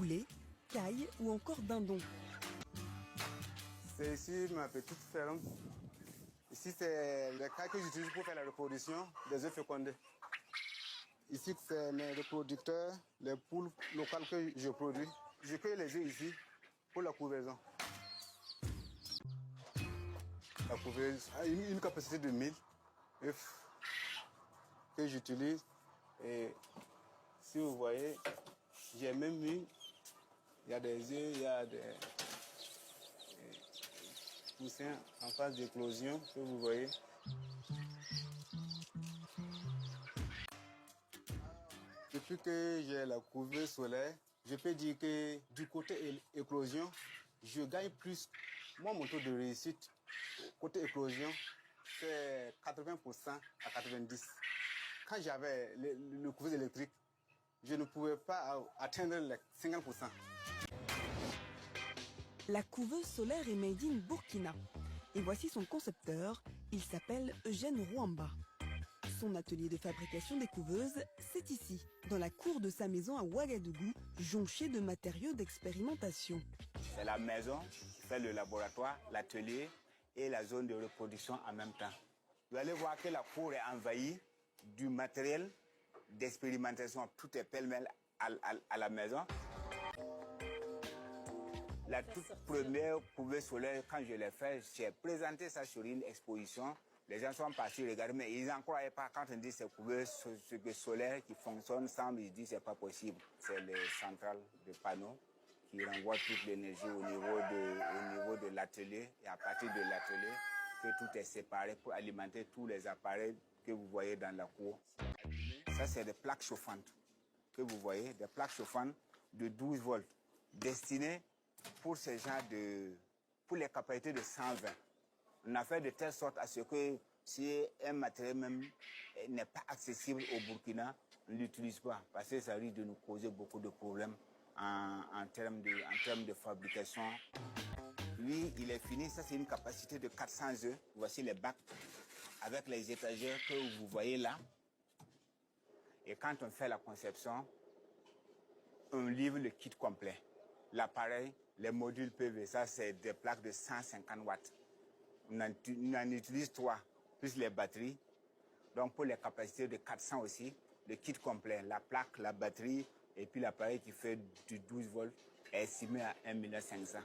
poulet, caille ou encore dindon. C'est ici ma petite ferme. Ici, c'est les cailles que j'utilise pour faire la reproduction des œufs fécondés. Ici, c'est mes reproducteurs, les poules locales que je produis. Je cueille les œufs ici pour la couvaison. La couveuse a une capacité de 1000 œufs que j'utilise. Et si vous voyez, j'ai même mis, il y a des œufs, il y a des poussins en phase d'éclosion que vous voyez. Depuis que j'ai la couveuse solaire, je peux dire que du côté éclosion, je gagne plus. Moi, mon taux de réussite, côté éclosion, c'est 80% à 90%. Quand j'avais le couveuse électrique, je ne pouvais pas atteindre les 50%. La couveuse solaire est made in Burkina. Et voici son concepteur, il s'appelle Eugène Rouamba. Son atelier de fabrication des couveuses, c'est ici, dans la cour de sa maison à Ouagadougou, jonchée de matériaux d'expérimentation. C'est la maison qui fait le laboratoire, l'atelier et la zone de reproduction en même temps. Vous allez voir que la cour est envahie du matériel d'expérimentation. Tout est pêle-mêle à la maison. La toute première couveuse solaire, quand je l'ai fait, j'ai présenté ça sur une exposition. Les gens sont partis regarder, mais ils n'en croyaient pas quand on dit c'est couveuse solaire qui fonctionne ensemble. Ils disent c'est pas possible. C'est les centrales de panneaux qui renvoient toute l'énergie au niveau de l'atelier. Et à partir de l'atelier, que tout est séparé pour alimenter tous les appareils que vous voyez dans la cour. Ça, c'est des plaques chauffantes que vous voyez, des plaques chauffantes de 12 volts destinées pour ces gens pour les capacités de 120. On a fait de telle sorte à ce que si un matériel même n'est pas accessible au Burkina, on ne l'utilise pas parce que ça risque de nous causer beaucoup de problèmes en termes de fabrication. Lui, il est fini. Ça, c'est une capacité de 400 œufs. Voici les bacs avec les étagères que vous voyez là. Et quand on fait la conception, on livre le kit complet. L'appareil, les modules PV, ça, c'est des plaques de 150 watts. On en utilise 3, plus les batteries. Donc, pour les capacités de 400 aussi, le kit complet, la plaque, la batterie, et puis l'appareil qui fait du 12 volts est estimé à 1 500 000.